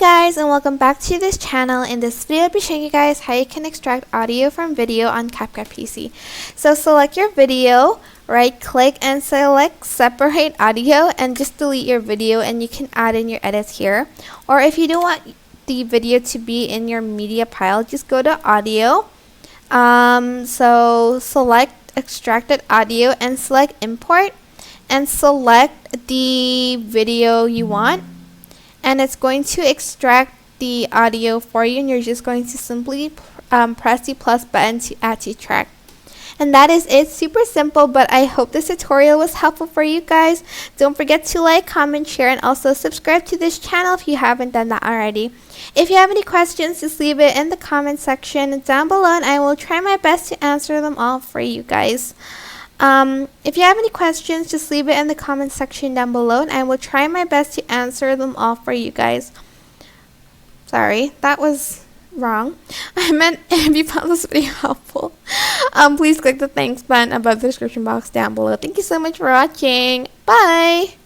guys, and welcome back to this channel. In this video I'll be showing you guys how you can extract audio from video on CapCut PC. So select your video, right click and select separate audio and just delete your video, and you can add in your edits here. Or if you don't want the video to be in your media pile, just go to audio, so select extracted audio and select import and select the video you want, and it's going to extract the audio for you, and you're just going to simply press the plus button to add to track. And that is it. Super simple, but I hope this tutorial was helpful for you guys. Don't forget to like, comment, share, and also subscribe to this channel if you haven't done that already. If you have any questions, just leave it in the comment section down below, and I will try my best to answer them all for you guys. If you have any questions, just leave it in the comment section down below, and I will try my best to answer them all for you guys. Sorry, that was wrong. I meant if you found this video helpful, please click the thanks button above the description box down below. Thank you so much for watching. Bye!